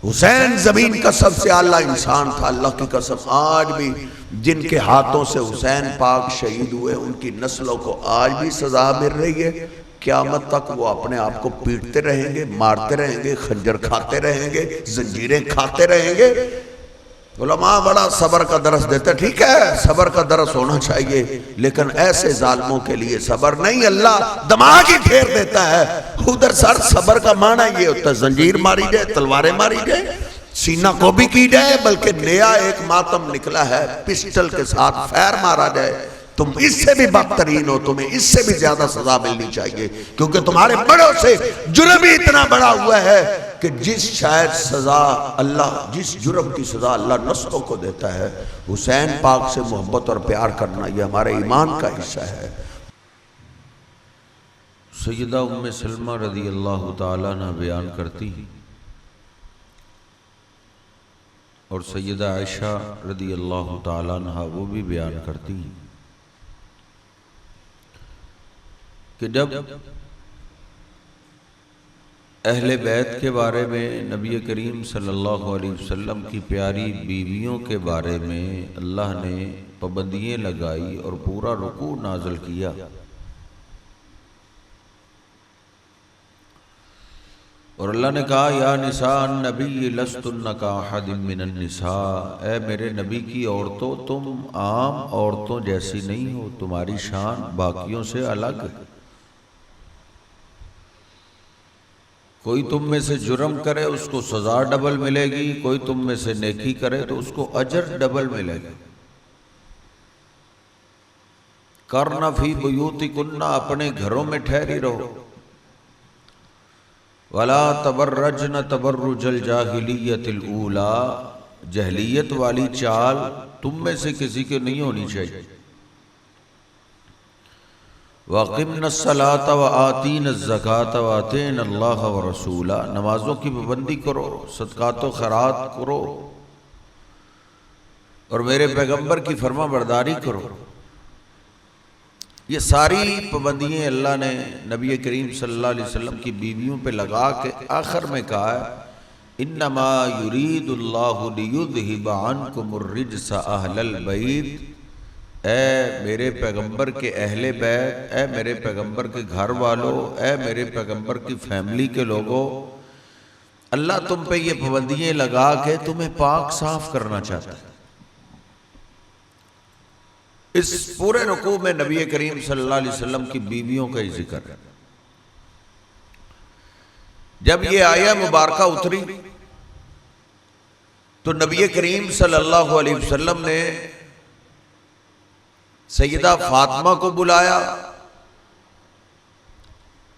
حسین زمین کا سب سے اعلیٰ انسان تھا، اللہ کی قسم آج بھی جن کے ہاتھوں سے حسین پاک شہید ہوئے ان کی نسلوں کو آج بھی سزا مل رہی ہے، قیامت تک وہ اپنے آپ کو پیٹتے رہیں گے، مارتے رہیں گے، خنجر کھاتے رہیں گے، زنجیریں کھاتے رہیں گے۔ علماء بڑا صبر کا درس دیتے، ٹھیک ہے صبر کا درس ہونا چاہیے، لیکن ایسے ظالموں کے لیے صبر نہیں، اللہ دماغ ہی پھیر دیتا ہے ادھر سر۔ صبر کا معنی یہ ہوتا ہے زنجیر ماری جائے، تلواریں ماری جائے، سینہ کو بھی کی جائے، بلکہ نیا ایک ماتم نکلا ہے پسٹل کے ساتھ فیر مارا جائے، تم اس سے بھی بدترین ہو، تمہیں اس سے بھی زیادہ سزا ملنی چاہیے، کیونکہ تمہارے بڑوں سے جرم ہی اتنا بڑا ہوا ہے کہ جس شاید سزا اللہ، جس جرم کی سزا اللہ نسلوں کو دیتا ہے، حسین پاک سے محبت اور پیار کرنا یہ ہمارے ایمان کا حصہ ہے۔ سیدہ ام سلمہ رضی اللہ تعالیٰ عنہ بیان کرتی اور سیدہ عائشہ رضی اللہ تعالیٰ عنہ وہ بھی بیان کرتی کہ جب اہل بیت کے بارے میں نبی کریم صلی اللہ علیہ وسلم کی پیاری بیویوں کے بارے میں اللہ نے پابندیاں لگائی اور پورا رکوع نازل کیا، اور اللہ نے کہا یا نساء النبی لستن کاحد من النساء، اے میرے نبی کی عورتوں تم عام عورتوں جیسی نہیں ہو، تمہاری شان باقیوں سے الگ ہے۔ کوئی تم میں سے جرم کرے اس کو سزا ڈبل ملے گی، کوئی تم میں سے نیکی کرے تو اس کو اجر ڈبل ملے گا۔ کرنا فی بیوتکن، اپنے گھروں میں ٹھہری رہو، ولا تبرجن تبرج الجاہلیت الاولی، جہلیت والی چال تم میں سے کسی کے نہیں ہونی چاہیے۔ وَأَقِمْنَ الصَّلَاةَ وَآتِينَ الزَّكَاةَ وَأَطِعْنَ اللَّهَ وَرَسُولَهُ، نمازوں کی پابندی کرو، صدقات و خیرات کرو، اور میرے پیغمبر کی فرما برداری کرو۔ یہ ساری پابندیاں اللہ نے نبی کریم صلی اللہ علیہ وسلم کی بیویوں پہ لگا کے آخر میں کہا ہے انما یرید اللہ لیذہب عنکم الرجس اہل البیت، اے میرے پیغمبر کے اہل بیت، اے میرے پیغمبر کے گھر والوں، اے میرے پیغمبر کی فیملی کے لوگوں، اللہ تم پہ یہ پابندیاں لگا کے تمہیں پاک صاف کرنا چاہتا ہے۔ اس پورے رکوع میں نبی کریم صلی اللہ علیہ وسلم کی بیویوں کا ہی ذکر ہے۔ جب یہ آیہ مبارکہ اتری تو نبی کریم صلی اللہ علیہ وسلم نے سیدہ فاطمہ کو بلایا،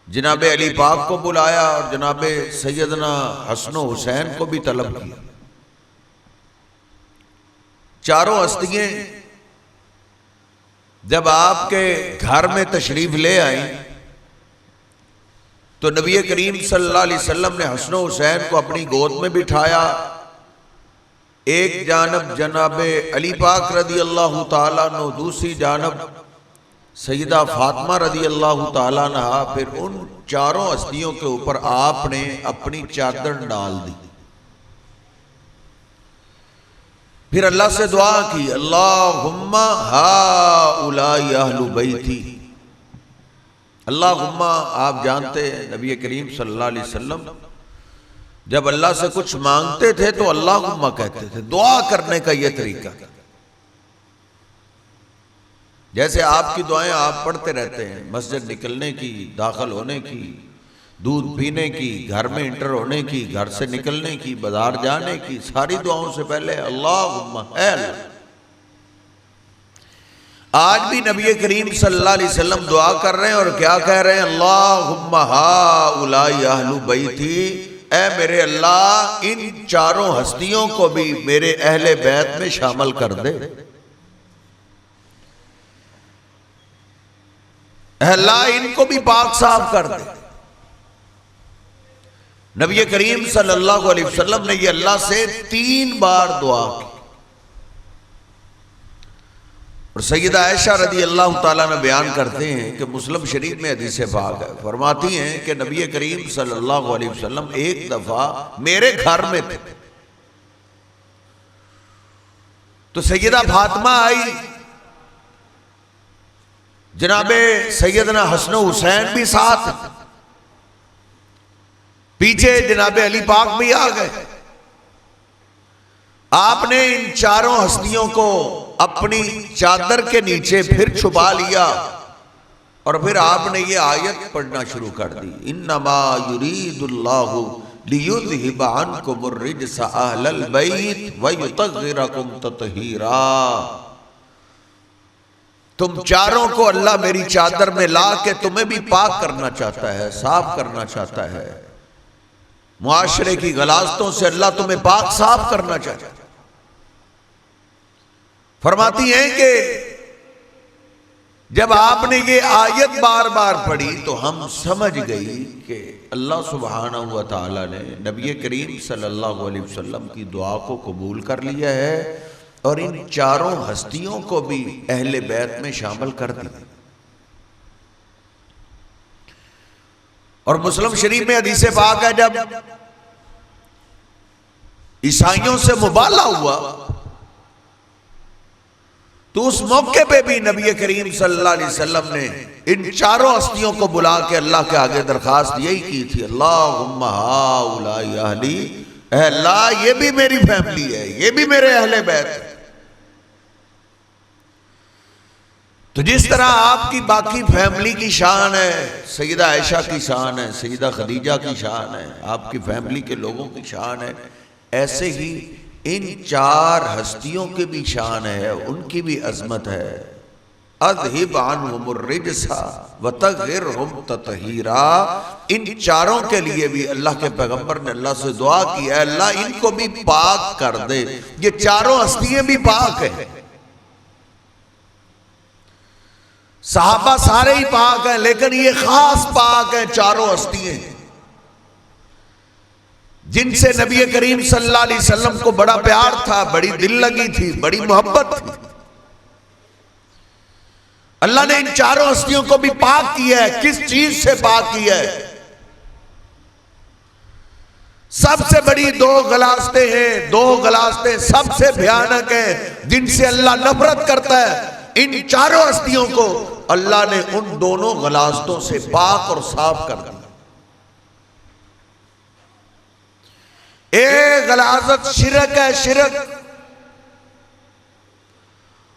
جناب علی پاک کو بلایا، اور جناب سیدنا حسن و حسین کو بھی طلب کیا۔ چاروں ہستیاں جب آپ کے گھر میں تشریف لے آئیں تو نبی کریم صلی اللہ علیہ وسلم نے حسن و حسین کو اپنی گود میں بٹھایا، ایک جانب جناب علی پاک رضی اللہ تعالیٰ عنہ، دوسری جانب سیدہ فاطمہ رضی اللہ تعالیٰ عنہ، پھر ان چاروں ہستیوں کے اوپر آپ نے اپنی چادر ڈال دی، پھر اللہ سے دعا کی اللہم ہؤلاء اہل بیتی، اللہم، آپ جانتے ہیں نبی کریم صلی اللہ علیہ وسلم جب اللہ سے کچھ مانگتے تھے تو اللہم کہتے تھے، دعا کرنے کا یہ طریقہ، جیسے آپ کی دعائیں آپ پڑھتے رہتے ہیں، مسجد نکلنے کی، داخل ہونے کی، دودھ پینے کی، گھر میں انٹر ہونے کی، گھر سے نکلنے کی، بازار جانے کی، ساری دعاؤں سے پہلے اللہم، اے اللہ۔ آج بھی نبی کریم صلی اللہ علیہ وسلم دعا کر رہے ہیں اور کیا کہہ رہے ہیں؟ اللہم ہؤلاء اہل بیتی، اے میرے اللہ ان چاروں ہستیوں کو بھی میرے اہل بیت میں شامل کر دے، اے اللہ ان کو بھی پاک صاف کر دے۔ نبی کریم صلی اللہ علیہ وسلم نے یہ اللہ سے 3 بار دعا کی، اور اور سیدہ عائشہ رضی اللہ تعالیٰ نے بیان کرتے ہیں کہ مسلم شریف میں حدیث پاک ہے، فرماتی ہیں کہ نبی کریم صلی اللہ علیہ وسلم ایک دفعہ میرے گھر میں تھے، تو سیدہ فاطمہ آئی، جناب سیدنا حسن و حسین بھی ساتھ، پیچھے جناب علی پاک بھی آ گئے۔ آپ نے ان چاروں ہستیوں کو اپنی چادر کے نیچے پھر چھپا لیا اور پھر آپ نے یہ آیت پڑھنا شروع کر دی، انما یرید اللہ لیذہب عنکم الرجس اہل البیت ویطہرکم تطہیرا۔ تم چاروں کو اللہ میری چادر میں لا کے تمہیں بھی پاک کرنا چاہتا ہے، صاف کرنا چاہتا ہے، معاشرے کی غلاظتوں سے اللہ تمہیں پاک صاف کرنا چاہتا ہے۔ فرماتی ہیں کہ جب آپ نے یہ آیت بار بار پڑھی تو ہم سمجھ گئی کہ اللہ سبحانہ و تعالی نے نبی کریم صلی اللہ علیہ وسلم کی دعا کو قبول کر لیا ہے اور ان چاروں ہستیوں کو بھی اہل بیت میں شامل کر دیا۔ اور مسلم شریف میں حدیث پاک ہے، جب عیسائیوں سے مبالغہ ہوا تو اس موقع پہ بھی نبی کریم صلی اللہ علیہ وسلم نے ان چاروں ہستیوں کو بلا کے اللہ کے آگے درخواست یہی کی تھی، اللہم ہؤلاء اہلی، اے اللہ یہ بھی میری فیملی ہے، یہ بھی میرے اہل بیت ہے۔ تو جس طرح آپ کی باقی فیملی کی شان ہے، سیدہ عائشہ کی شان ہے، سیدہ خدیجہ کی شان ہے، آپ کی فیملی کے لوگوں کی شان ہے، ایسے ہی ان چار ہستیوں کی بھی شان ہے، ان کی بھی عظمت ہے۔ اذہب عنہم الرجس وطہرہم تطہیرا، ان چاروں کے لیے بھی اللہ کے پیغمبر نے اللہ سے دعا کی ہے، اللہ ان کو بھی پاک کر دے۔ یہ چاروں ہستیاں بھی پاک ہیں، صحابہ سارے ہی پاک ہیں، لیکن یہ خاص پاک ہیں چاروں ہستیاں جن سے نبی کریم صلی اللہ علیہ وسلم کو بڑا پیار تھا، بڑی دل لگی تھی، بڑی محبت تھی۔ اللہ نے ان چاروں ہستیوں کو بھی پاک کیا ہے۔ کس چیز سے پاک کیا ہے؟ سب سے بڑی دو غلاظتیں ہیں، دو غلاظتیں سب سے بھیانک ہیں جن سے اللہ نفرت کرتا ہے، ان چاروں ہستیوں کو اللہ نے ان دونوں غلاظتوں سے پاک اور صاف کر دیا۔ ایک غلاظت شرک ہے، شرک،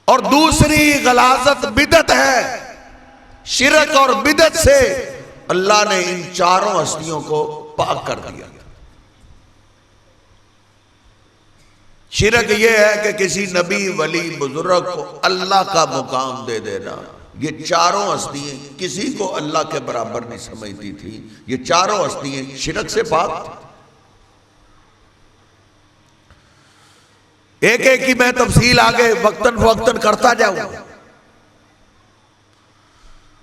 اور دوسری غلاظت بدعت ہے۔ شرک اور بدعت سے اللہ نے ان چاروں ہستیوں کو پاک کر دیا۔ شرک یہ ہے کہ کسی نبی ولی بزرگ کو اللہ کا مقام دے دینا۔ یہ چاروں ہستیاں کسی کو اللہ کے برابر نہیں سمجھتی تھی، یہ چاروں ہستیاں شرک سے پاک تھی۔ ایک ایک کی میں تفصیل آگے وقتاً فوقتاً کرتا جاؤں۔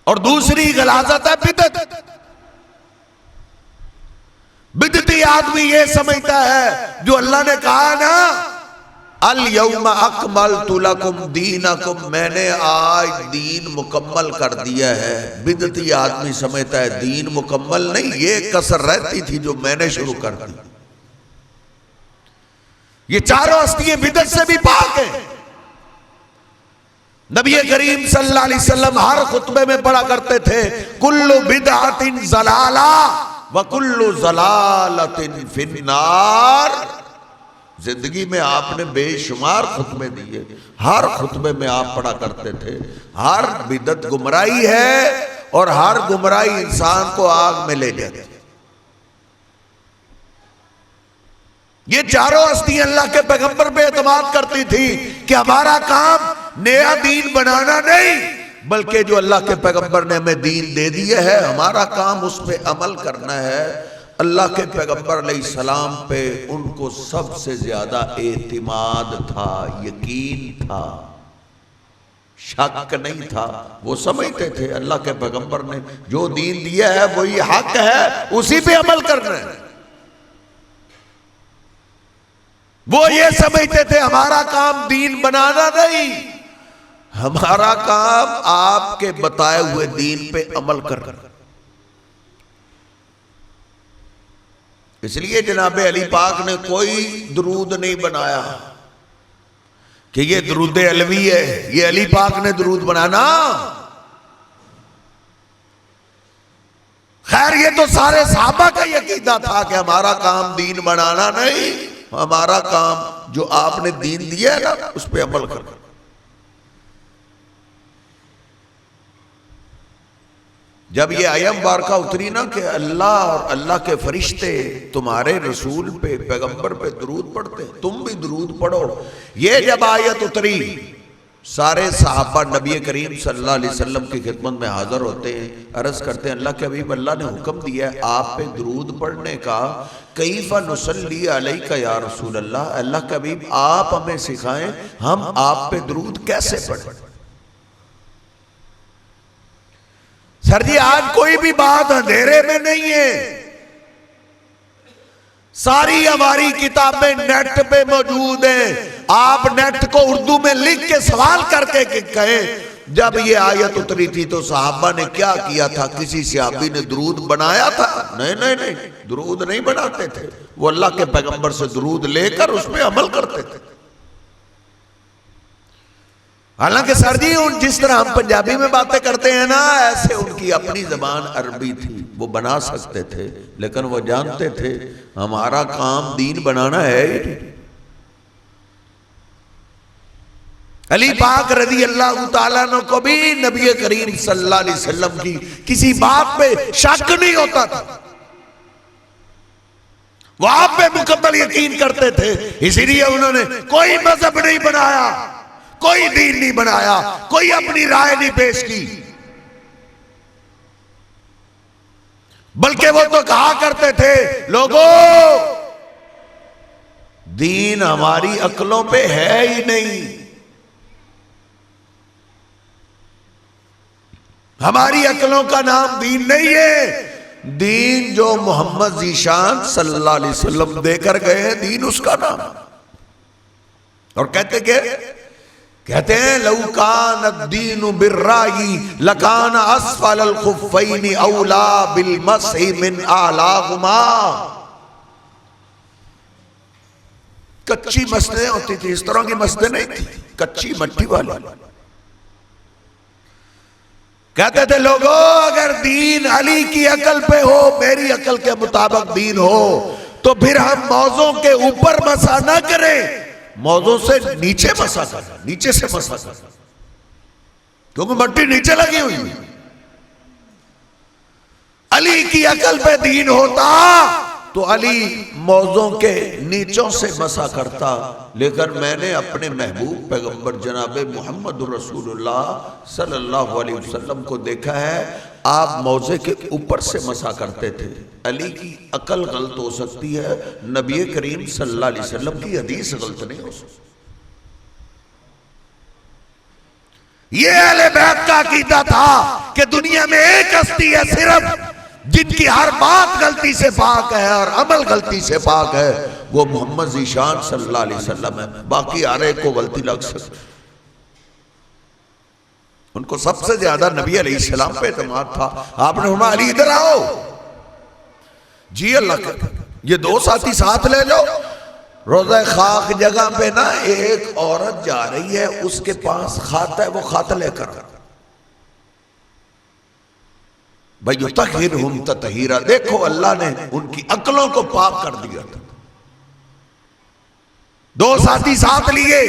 اور دوسری غلاظت ہے بدعت۔ بدعتی آدمی یہ سمجھتا ہے، جو اللہ نے کہا نا الیوم اکملت لکم دینکم، میں نے آج دین مکمل کر دیا ہے۔ بدعتی آدمی سمجھتا ہے دین مکمل نہیں، یہ کسر رہتی تھی جو میں نے شروع کر دی۔ یہ چاروں ہستیاں بدعت سے بھی پاک ہیں۔ نبی کریم صلی اللہ علیہ وسلم ہر خطبے میں پڑھا کرتے تھے، کل بدعت ضلالہ وکل ضلالۃ فی النار۔ زندگی میں آپ نے بے شمار خطبے دیے، ہر خطبے میں آپ پڑھا کرتے تھے ہر بدعت گمراہی ہے اور ہر گمراہی انسان کو آگ میں لے جاتی ہے۔ یہ چاروں ہستیاں اللہ کے پیغمبر پہ اعتماد کرتی تھی کہ ہمارا کام نیا دین بنانا نہیں، بلکہ جو اللہ کے پیغمبر نے ہمیں دین دے دیا ہے ہمارا کام اس پہ عمل کرنا ہے۔ اللہ کے پیغمبر علیہ السلام پہ ان کو سب سے زیادہ اعتماد تھا، یقین تھا، شک نہیں تھا۔ وہ سمجھتے تھے اللہ کے پیغمبر نے جو دین دیا ہے وہی حق ہے، اسی پہ عمل کرنا ہے۔ وہ یہ سمجھتے تھے ہمارا کام دین بنانا نہیں، ہمارا کام آپ کے بتائے ہوئے دین پہ عمل کر. اس لیے جناب علی پاک نے کوئی درود نہیں بنایا کہ یہ درود علوی ہے، یہ علی پاک نے درود بنانا. خیر یہ تو سارے صحابہ کا یہ عقیدہ تھا کہ ہمارا کام دین بنانا نہیں، ہمارا کام جو آپ نے دین دیا ہے نا اس پہ عمل کرنا. جب یہ آیت مبارکہ اتری نا کہ اللہ اور اللہ کے فرشتے تمہارے رسول پہ، پیغمبر پہ درود پڑھتے ہیں، تم بھی درود پڑھو، یہ جب آیت اتری سارے صحابہ نبی کریم صلی اللہ علیہ وسلم کی خدمت میں حاضر ہوتے ہیں، عرض کرتے ہیں اللہ کے حبیب اللہ نے حکم دیا ہے آپ پہ درود پڑھنے کا، کیف نصلی علیک یا رسول اللہ، اللہ کے حبیب آپ ہمیں سکھائیں ہم آپ پہ درود کیسے پڑھیں. سر جی آج کوئی بھی بات اندھیرے میں نہیں ہے، ساری ہماری کتابیں نیٹ پہ موجود ہیں. آپ نیٹ کو اردو میں لکھ کے سوال کر کے کہیں جب یہ آیت اتری تھی تو صحابہ نے کیا کیا تھا؟ کسی صحابی نے درود بنایا تھا؟ نہیں، درود نہیں بناتے تھے، وہ اللہ کے پیغمبر سے درود لے کر اس پہ عمل کرتے تھے. حالانکہ سر جی جس طرح ہم پنجابی میں باتیں کرتے ہیں نا، ایسے ان کی اپنی زبان عربی تھی، وہ بنا سکتے تھے، لیکن وہ جانتے تھے ہمارا کام دین بنانا ہے. علی پاک رضی اللہ تعالیٰ عنہ کو بھی نبی کریم صلی اللہ علیہ وسلم کی کسی بات پہ شک نہیں ہوتا تھا، وہ آپ پہ مکمل یقین کرتے تھے. اسی لیے انہوں نے کوئی مذہب نہیں بنایا، کوئی دین نہیں بنایا، کوئی اپنی رائے نہیں پیش کی، بلکہ وہ تو کہا کرتے تھے لوگوں دین ہماری عقلوں پہ ہے ہی نہیں، ہماری عقلوں کا نام دین نہیں ہے، دین جو محمد ذیشان صلی اللہ علیہ وسلم دے کر گئے ہیں دین اس کا نام. اور کہتے ہیں لو کان الدین بالرأی لکان اسفل الخفین اولا بالمسح من اعلاہما. کچی مسجدیں ہوتی تھی، اس طرح کی مسجدیں نہیں تھی، کچی مٹی والی. کہتے تھے لوگوں اگر دین علی کی عقل پہ ہو، میری عقل کے مطابق دین ہو، تو پھر ہم موضوع کے اوپر مسح نہ کریں، موضوع سے نیچے مسح کریں، نیچے سے مسح کریں، کیونکہ مٹی نیچے لگی ہوئی. علی کی عقل پہ دین ہوتا تو علی موضوع کے نیچوں سے مسح کرتا، لیکن میں نے اپنے محبوب پیغمبر جناب محمد رسول اللہ صلی اللہ علیہ وسلم کو دیکھا ہے آپ موضوع کے اوپر سے مسح کرتے تھے. علی کی عقل غلط ہو سکتی ہے، نبی کریم صلی اللہ علیہ وسلم کی حدیث غلط نہیں ہو سکتی. یہ اہل بیت کا عقیدہ تھا کہ دنیا میں ایک ہستی ہے صرف جن کی ہر بات غلطی سے پاک ہے اور عمل غلطی سے پاک ہے، وہ محمد ذیشان صلی اللہ علیہ وسلم ہے. باقی ہر ایک کو غلطی لگ سکتی. ان کو سب سے زیادہ نبی علیہ السلام پہ اعتماد تھا. آپ نے فرمایا علی ادھر آؤ، جی اللہ کا یہ دو ساتھی ساتھ لے لو. روضہ خاک جگہ پہ نا ایک عورت جا رہی ہے، اس کے پاس خط ہے، وہ خط لے کر بَيُطَهِّرْهُمْ تَطْهِيرًا. دیکھو اللہ نے ان کی عقلوں کو پاک کر دیا تھا. دو ساتھی ساتھ لیے،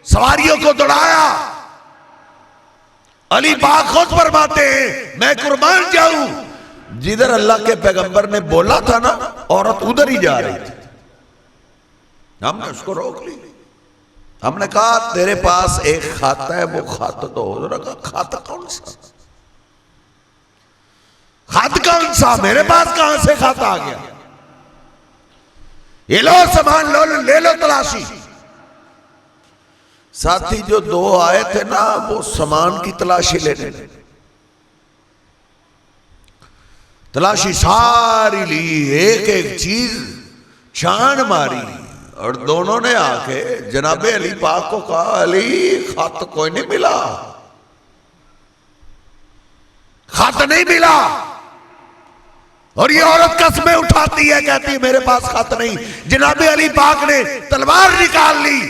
سواریوں کو دوڑایا. علی پاک خود فرماتے ہیں میں قربان جاؤں، جدھر اللہ کے پیغمبر نے بولا تھا نا عورت ادھر ہی جا رہی تھی. ہم نے اس کو روک لی، ہم نے کہا تیرے پاس ایک خط ہے، وہ خط دو. خط کون سا؟ خط کون سا؟ میرے پاس کہاں سے خط آ گیا؟ یہ لو سامان لو، لے لو تلاشی. ساتھی جو دو آئے تھے نا وہ سامان کی تلاشی لینے، تلاشی ساری لی، ایک ایک چیز چھان ماری اور دونوں نے آ کے جناب علی پاک کو کہا علی خط کوئی نہیں ملا، خط نہیں ملا۔ اور یہ عورت قسمیں اٹھاتی ہے، کہتی ہے میرے پاس خط نہیں۔ جناب علی پاک نے تلوار نکال لی،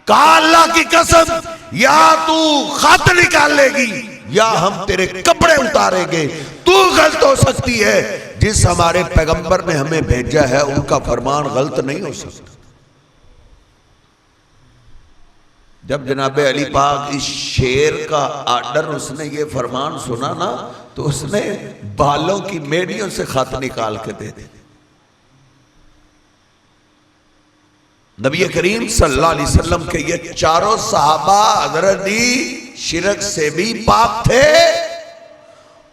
کہا اللہ کی قسم یا تو خط نکالے گی یا ہم تیرے کپڑے اتاریں گے، تو غلط ہو سکتی ہے، جس ہمارے پیغمبر نے ہمیں بھیجا ہے ان کا فرمان غلط نہیں ہو سکتا۔ جب جناب علی پاک اس شیر کا آرڈر اس نے یہ فرمان سنا نا تو اس نے بالوں کی میڑیوں سے خط نکال کے دے دی۔ نبی کریم صلی اللہ علیہ وسلم کے یہ چاروں صحابہ حضرت شرک سے بھی پاک تھے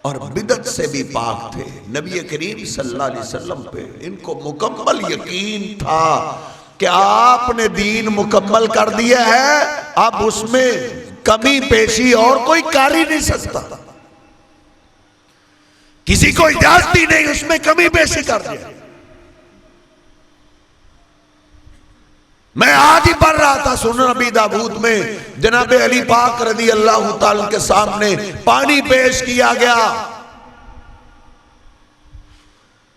اور بدعت سے بھی پاک تھے۔ نبی کریم صلی اللہ علیہ وسلم پہ ان کو مکمل یقین تھا کہ آپ نے دین مکمل کر دیا ہے، اب اس میں کمی پیشی اور کوئی کر ہی نہیں سکتا، کسی کو اجازت ہی نہیں اس میں کمی پیشی کر دیا۔ میں آج ہی پڑھ رہا تھا سنن نبی داؤد میں جناب علی پاک رضی اللہ تعالیٰ کے سامنے پانی پیش کیا گیا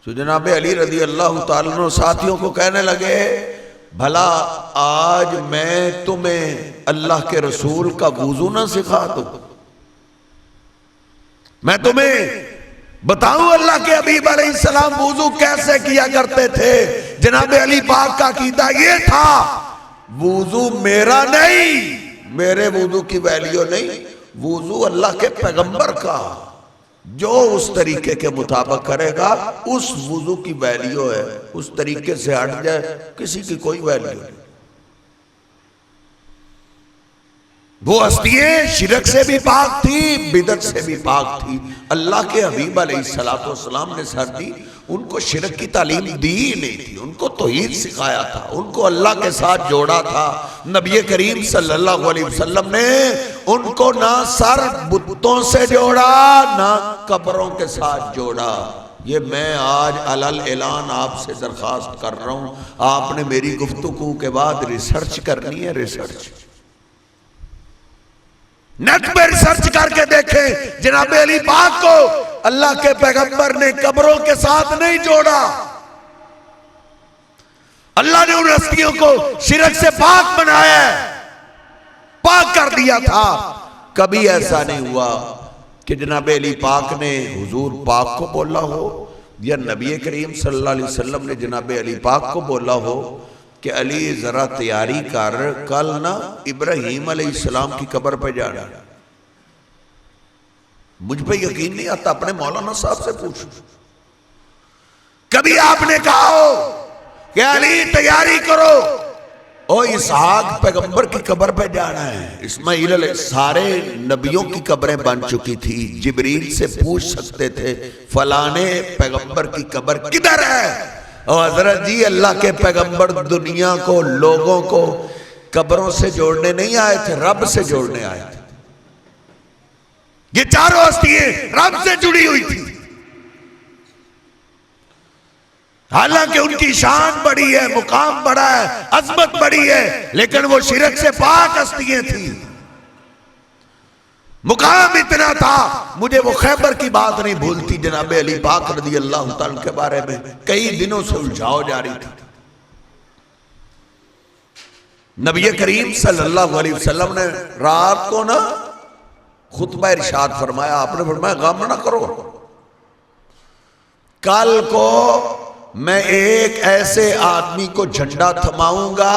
تو جناب علی رضی اللہ تعالیٰ ساتھیوں کو کہنے لگے بھلا آج میں تمہیں اللہ کے رسول کا وضو نہ سکھا دوں، میں تمہیں بتاؤں اللہ کے حبیب علیہ السلام وضو کیسے کیا کرتے تھے۔ جناب علی پاک کا عقیدہ یہ تھا وضو میرا نہیں، میرے وضو کی ویلیو نہیں، وضو اللہ کے پیغمبر کا، جو اس طریقے کے مطابق کرے گا اس وضو کی ویلیو ہے، اس طریقے سے ہٹ جائے کسی کی کوئی ویلیو نہیں۔ وہ ہستیاں شرک سے بھی پاک تھی، بدعت سے بھی پاک تھی۔ اللہ کے حبیب علیہ السلام نے سر دی، ان کو شرک کی تعلیم دی ہی نہیں تھی، ان کو توحید سکھایا تھا، ان کو اللہ کے ساتھ جوڑا تھا۔ نبی کریم صلی اللہ علیہ وسلم نے ان کو نہ سر بتوں سے جوڑا نہ قبروں کے ساتھ جوڑا۔ یہ میں آج علل اعلان آپ سے درخواست کر رہا ہوں، آپ نے میری گفتگو کے بعد ریسرچ کرنی ہے، ریسرچ نیٹ پہ ریسرچ کر کے دیکھیں جناب علی پاک کو اللہ کے پیغمبر نے قبروں کے ساتھ نہیں جوڑا۔ اللہ نے ان ہستیوں کو شرک سے پاک بنایا ہے، پاک کر دیا تھا۔ کبھی ایسا نہیں ہوا کہ جناب علی پاک نے حضور پاک کو بولا ہو یا نبی کریم صلی اللہ علیہ وسلم نے جناب علی پاک کو بولا ہو کہ علی ذرا تیاری کر، کل نا ابراہیم علیہ السلام کی قبر پہ جانا۔ مجھ پہ یقین نہیں آتا، اپنے مولانا صاحب سے پوچھو۔ کبھی آپ نے کہا ہو کہ علی تیاری کرو، او اسحاق پیغمبر کی قبر پہ جانا ہے، اسماعیل علیہ، سارے نبیوں کی قبریں بن چکی تھی، جبریل سے پوچھ سکتے تھے فلانے پیغمبر کی قبر کدھر ہے؟ اور حضرت جی اللہ کے پیغمبر دنیا کو، لوگوں کو قبروں سے جوڑنے نہیں آئے تھے، رب سے جوڑنے آئے تھے۔ یہ چاروں ہستیاں رب سے جڑی ہوئی تھی، حالانکہ ان کی شان بڑی ہے، مقام بڑا ہے، عظمت بڑی ہے، لیکن وہ شرک سے پاک ہستیاں تھیں۔ مقام اتنا تھا، مجھے وہ خیبر کی بات نہیں بھولتی، جناب علی پاک رضی اللہ تعالیٰ کے بارے میں کئی دنوں سے الجھاؤ جاری تھا۔ نبی کریم صلی اللہ علیہ وسلم نے رات کو نا خطبہ ارشاد فرمایا، آپ نے فرمایا غم نہ کرو، کل کو میں ایک ایسے آدمی کو جھنڈا تھماؤں گا،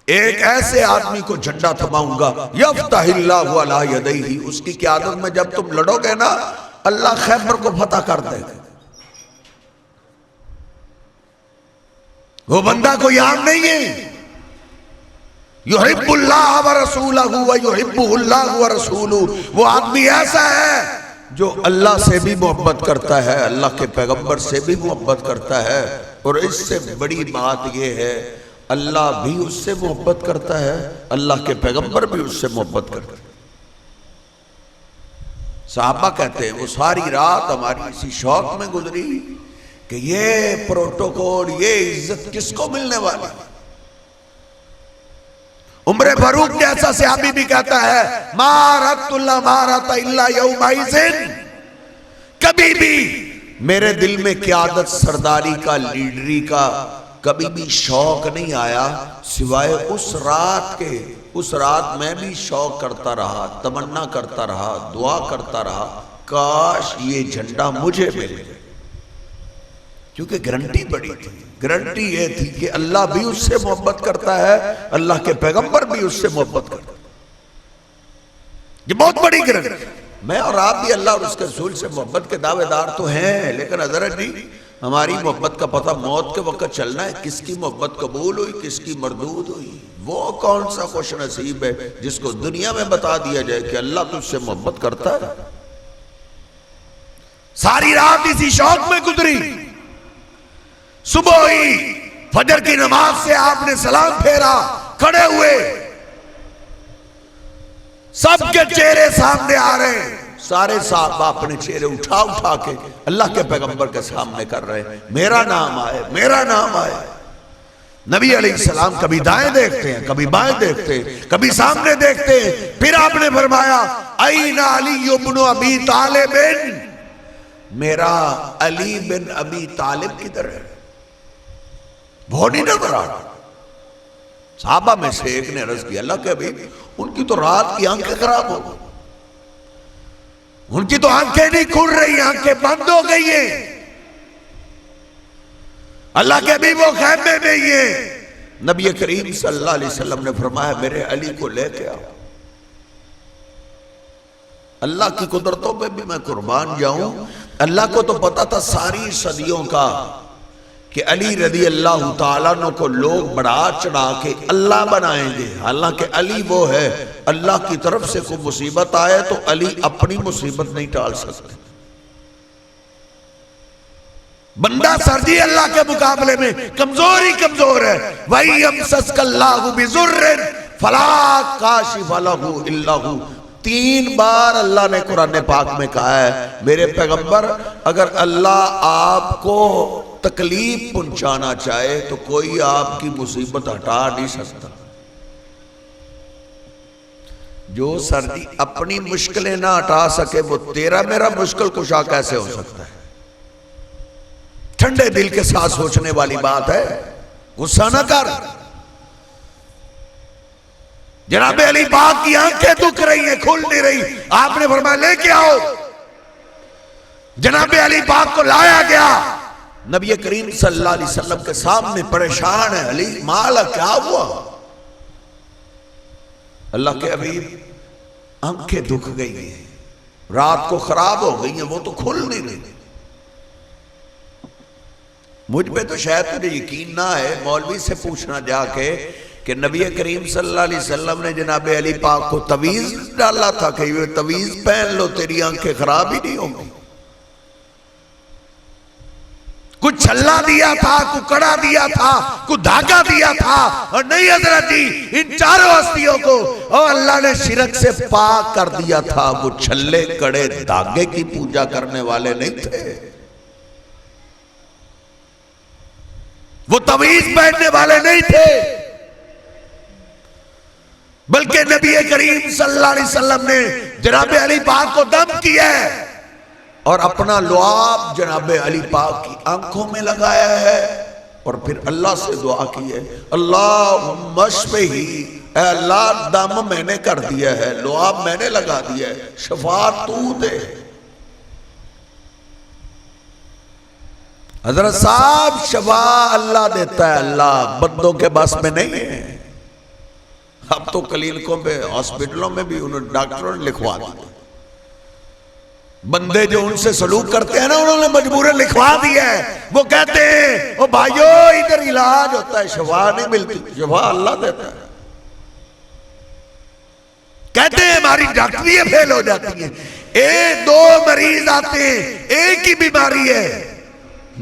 ایک ایسے آدمی کو جھنڈا تھماؤں گا یفتح اللہ علی یدیہ، اس کی قیادت میں جب تم لڑو گے نا اللہ خیبر کو فتح کر دے گا۔ وہ بندہ کوئی عام نہیں ہے، یحب اللہ ورسولہ ویحبہ اللہ ورسولہ، وہ آدمی ایسا ہے جو اللہ سے بھی محبت کرتا ہے، اللہ کے پیغمبر سے بھی محبت کرتا ہے، اور اس سے بڑی بات یہ ہے اللہ بھی اس سے محبت کرتا ہے، اللہ کے پیغمبر بھی اس سے محبت کرتا ہے۔ صحابہ کہتے ہیں وہ ساری رات ہماری اسی شوق میں گزری کہ یہ پروٹوکول، یہ عزت کس کو ملنے والی؟ عمر فاروق جیسا صحابی بھی کہتا ہے ما رأت اللہ ما رأت الا یومئذ، کبھی بھی میرے دل میں قیادت، سرداری کا، لیڈری کا کبھی بھی شوق نہیں آیا سوائے اس رات کے۔ اس رات میں بھی شوق کرتا رہا، تمنا کرتا رہا، دعا کرتا رہا، کاش یہ جھنڈا مجھے ملے، کیونکہ گارنٹی بڑی تھی۔ گارنٹی یہ تھی کہ اللہ بھی اس سے محبت کرتا ہے، اللہ کے پیغمبر بھی اس سے محبت کرتا ہے۔ یہ بہت بڑی گارنٹی۔ میں اور آپ بھی اللہ اور اس کے رسول سے محبت کے دعوے دار تو ہیں، لیکن حضرت جی ہماری محبت کا پتہ موت کے وقت چلنا ہے، کس کی محبت قبول ہوئی، کس کی مردود ہوئی۔ وہ کون سا خوش نصیب ہے جس کو دنیا میں بتا دیا جائے کہ اللہ تجھ سے محبت کرتا ہے۔ ساری رات اسی شوق میں گزری، صبح ہوئی، فجر کی نماز سے آپ نے سلام پھیرا، کھڑے ہوئے، سب کے چہرے سامنے آ رہے ہیں، سارے صحابہ اپنے چہرے اٹھا اٹھا کے اللہ کے پیغمبر کے سامنے کر رہے ہیں، میرا نام آئے، میرا نام آئے۔ نبی علیہ السلام کبھی دائیں دیکھتے ہیں، کبھی بائیں دیکھتے ہیں، کبھی سامنے دیکھتے ہیں۔ پھر آپ نے فرمایا این علی بن ابی طالب، میرا علی بن ابی طالب کدھر ہے؟ وہ نہیں نظر آ رہا۔ صحابہ میں سے ایک نے عرض کیا اللہ کے حبیب ان کی تو رات کی آنکھیں خراب ہو گئی، ان کی تو آنکھیں نہیں کھل رہی، آنکھیں بند ہو گئی ہیں۔ اللہ کے حبیب وہ خیمے میں ہی ہیں۔ نبی کریم صلی اللہ علیہ وسلم نے فرمایا میرے علی کو لے کے آؤ۔ اللہ کی قدرتوں پہ بھی میں قربان جاؤں، اللہ کو تو پتا تھا ساری صدیوں کا کہ علی رضی اللہ تعالیٰ عنہ کو لوگ بڑھا چڑھا کے اللہ بنائیں گے، حالانکہ علی وہ ہے اللہ کی طرف سے کوئی مصیبت آئے تو علی اپنی مصیبت نہیں ٹال سکتے۔ بندہ سرجی اللہ کے مقابلے میں کمزور ہی کمزور ہے۔ وَإِن يَمْسَسْكَ اللَّهُ بِضُرٍّ فَلَا كَاشِفَ لَهُ إِلَّا هُوَ۔ 3 بار اللہ نے قرآن پاک میں کہا ہے میرے پیغمبر اگر اللہ آپ کو تکلیف پہنچانا چاہے تو کوئی آپ کی مصیبت ہٹا نہیں سکتا۔ جو سردی اپنی مشکلیں نہ ہٹا سکے وہ تیرا میرا مشکل کشا کیسے ہو سکتا ہے؟ ٹھنڈے دل کے ساتھ سوچنے والی بات ہے، غصہ نہ کر۔ جناب علی پاک کی آنکھیں دکھ رہی ہیں، کھل نہیں رہی، آپ نے فرمایا لے کے آؤ۔ جناب علی پاک کو لایا گیا، نبی کریم صلی اللہ علیہ وسلم کے سامنے پریشان ہے، علی مالا کیا ہوا؟ اللہ کے حبیب آنکھیں دکھ گئی ہیں، رات کو خراب ہو گئی ہیں، وہ تو کھل نہیں رہی۔ مجھ پہ تو شاید تجھے یقین نہ ہے، مولوی سے پوچھنا جا کے کہ نبی کریم صلی اللہ علیہ وسلم نے جناب علی پاک کو تویز ڈالا تھا کہ یہ تویز پہن لو تیری آنکھیں خراب ہی نہیں ہوں گی۔ کچھ چھلا دیا تھا، کچھ کڑا دیا تھا، کچھ دھاگا دیا تھا، اور نہیں حضرت جی ان چاروں ہستیوں کو اور اللہ نے شرک سے پاک کر دیا تھا۔ وہ چھلے کڑے دھاگے کی پوجا کرنے والے نہیں تھے، وہ تویز پہننے والے نہیں تھے، بلکہ نبی کریم صلی اللہ علیہ وسلم نے جناب علی پاک کو دم کیا ہے اور اپنا لعاب جناب علی پاک کی آنکھوں میں لگایا ہے، اور پھر اللہ سے دعا کی ہے اللہم اشفہی، اے اللہ دم میں نے کر دیا ہے، لعاب میں نے لگا دیا ہے، شفا تو دے۔ حضرت صاحب شفا اللہ دیتا ہے، اللہ بندوں کے بس میں نہیں ہے۔ اب تو کلینکوں پہ ہاسپٹلوں میں بھی انہوں نے ڈاکٹروں نے لکھوا دیا، بندے جو ان سے سلوک کرتے ہیں نا انہوں نے مجبوراً لکھوا دیا ہے۔ وہ کہتے ہیں او بھائیو ادھر علاج ہوتا ہے، شفا نہیں ملتی، شفا اللہ دیتا ہے۔ کہتے ہیں ہماری ڈاکٹریاں فیل ہو جاتی ہیں، ایک دو مریض آتے ہیں ایک ہی بیماری ہے،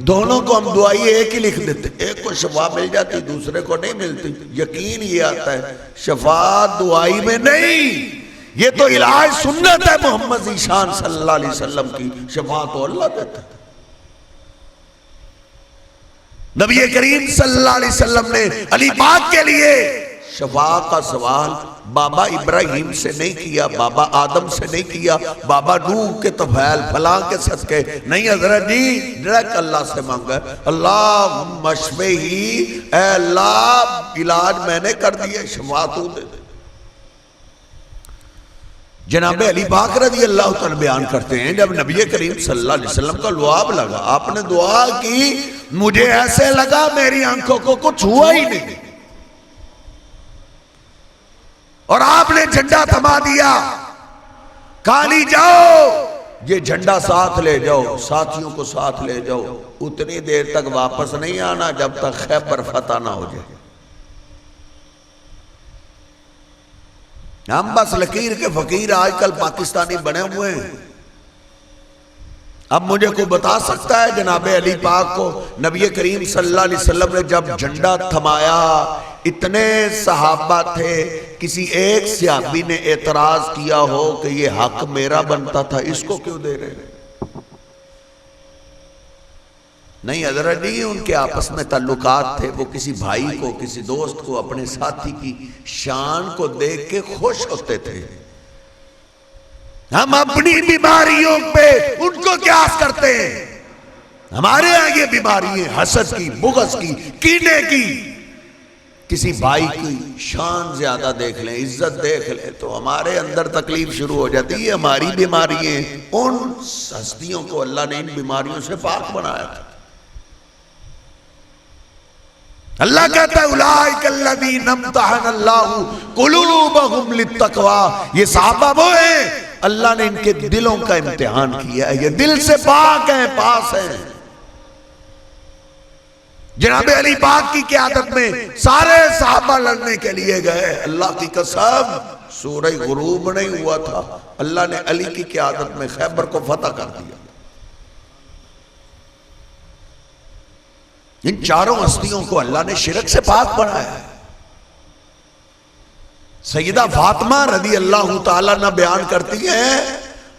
دونوں کو ہم دعائی ایک ہی لکھ دیتے، ایک کو شفا مل جاتی دوسرے کو نہیں ملتی۔ یقین یہ آتا ہے شفا دعائی میں نہیں، یہ تو علاج سنت ہے محمد ذیشان صلی اللہ علیہ وسلم کی، شفا تو اللہ دیتا ہے۔ نبی کریم صلی اللہ علیہ وسلم نے علی پاک کے لیے شفاء کا سوال بابا ابراہیم سے نہیں کیا، بابا آدم سے نہیں کیا، بابا نوح کے طفیل فلاں کے صدقے نہیں، حضرت جی ڈائریکٹ اللہ سے مانگا، اللہم اشفہی، اے اللہ علاج میں نے کر دیا، شفا تو دے دے۔ جناب علی پاک رضی اللہ تعالیٰ بیان کرتے ہیں جب نبی کریم صلی اللہ علیہ وسلم کا لعاب لگا، آپ نے دعا کی، مجھے ایسے لگا میری آنکھوں کو کچھ ہوا ہی نہیں، اور آپ نے جھنڈا تھما دیا، کالی جاؤ یہ جھنڈا ساتھ لے جاؤ، ساتھیوں کو ساتھ لے جاؤ، اتنی دیر تک واپس نہیں آنا جب تک خیبر فتح نہ ہو جائے۔ ہم بس لکیر کے فقیر آج کل پاکستانی بنے ہوئے ہیں۔ اب مجھے کوئی بتا سکتا ہے جناب علی پاک کو نبی کریم صلی اللہ علیہ وسلم نے جب جھنڈا تھمایا، اتنے صحابہ تھے، کسی ایک صحابی نے اعتراض کیا ہو کہ یہ حق میرا بنتا تھا، اس کو کیوں دے رہے ہیں؟ نہیں حضرت جی، ان کے آپس میں تعلقات تھے، وہ کسی بھائی کو، کسی دوست کو، اپنے ساتھی کی شان کو دیکھ کے خوش ہوتے تھے۔ ہم اپنی بیماریوں پہ ان کو قیاس کرتے ہیں، ہمارے ہاں یہ بیماری ہے حسد کی، بغض کی، کینے کی۔ کسی بھائی کی شان زیادہ دیکھ لیں، عزت دیکھ لیں تو ہمارے اندر تکلیف شروع ہو جاتی ہے، ہماری بیماری ہیں۔ ان ہستیوں کو اللہ نے ان بیماریوں سے پاک بنایا تھا۔ اللہ کہتا ہے اولئک الذین امتحن اللہ قلوبہم للتقوی، یہ صحابہ وہ ہیں اللہ نے ان کے دلوں کا امتحان کیا ہے، یہ دل سے پاک ہیں، پاس ہیں۔ جناب علی پاک کی قیادت میں سارے صحابہ لڑنے کے لیے گئے، اللہ کی قسم سورہ غروب نہیں ہوا تھا، اللہ نے علی کی قیادت میں خیبر کو فتح کر دیا۔ ان چاروں ہستیوں کو اللہ نے شرک سے پاک بنایا ہے۔ سیدہ فاطمہ رضی اللہ تعالیٰ عنہ بیان کرتی ہیں،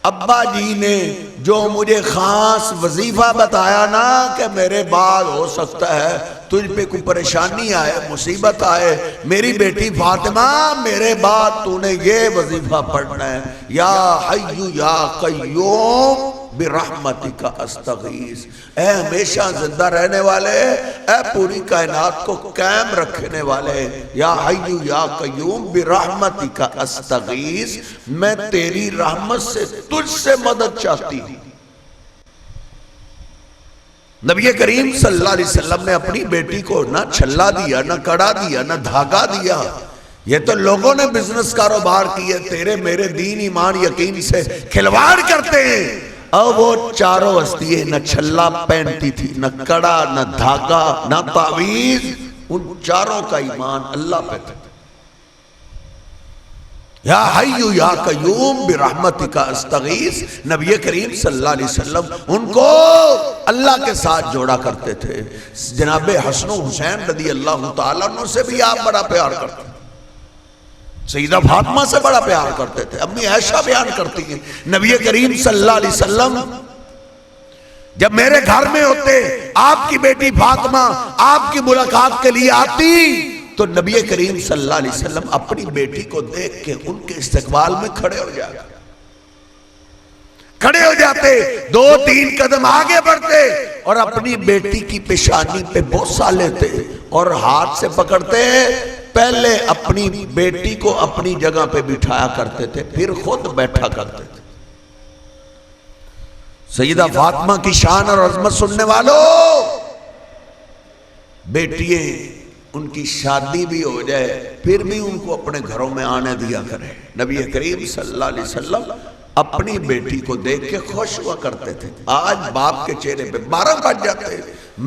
ابا جی نے جو مجھے خاص وظیفہ بتایا نا کہ میرے بعد ہو سکتا ہے تجھ پہ کوئی پریشانی آئے، مصیبت آئے، میری بیٹی فاطمہ میرے بعد تو نے یہ وظیفہ پڑھنا ہے، یا حی یا قیوم برحمتک استغیث، اے ہمیشہ زندہ رہنے والے، اے پوری کائنات کو قائم رکھنے والے، یا حی یا قیوم برحمتک استغیث، میں تیری رحمت سے تجھ سے مدد چاہتی ہوں۔ نبی کریم صلی اللہ علیہ وسلم نے اپنی بیٹی کو نہ چھلا دیا، نہ کڑا دیا، نہ دھاگا دیا، یہ تو لوگوں نے بزنس کاروبار کیے، تیرے میرے دین ایمان یقین سے کھلواڑ کرتے ہیں۔ اور وہ چاروں ہستیاں نہ چھلا پہنتی تھی، نہ کڑا، نہ دھاگا، نہ تعویذ، ان چاروں کا ایمان اللہ پہ تھا۔ یا حی یا قیوم برحمتک استغیث، نبی کریم صلی اللہ علیہ وسلم ان کو اللہ کے ساتھ جوڑا کرتے تھے۔ جناب حسن و حسین رضی اللہ تعالیٰ عنہ سے بھی آپ بڑا پیار کرتے ہیں، سیدہ فاطمہ سے بڑا پیار کرتے تھے۔ امی عائشہ بیان کرتی ہیں نبی کریم صلی اللہ علیہ وسلم جب میرے گھر میں ہوتے، آپ کی بیٹی فاطمہ آپ کی ملاقات کے لیے آتی تو نبی کریم صلی اللہ علیہ وسلم اپنی بیٹی کو دیکھ کے ان کے استقبال میں کھڑے ہو جاتے، دو تین قدم آگے بڑھتے اور اپنی بیٹی کی پیشانی پہ بوسہ لیتے اور ہاتھ سے پکڑتے، پہلے اپنی بیٹی کو اپنی جگہ پہ بٹھایا کرتے تھے، پھر خود بیٹھا کرتے تھے۔ سیدہ فاطمہ کی شان اور عظمت سننے والوں، بیٹیاں ان کی شادی بھی ہو جائے پھر بھی ان کو اپنے گھروں میں آنے دیا کرے۔ نبی کریم صلی اللہ علیہ وسلم اپنی بیٹی کو دیکھ کے خوش ہوا کرتے تھے۔ آج باپ کے چہرے پہ 12 بج جاتے،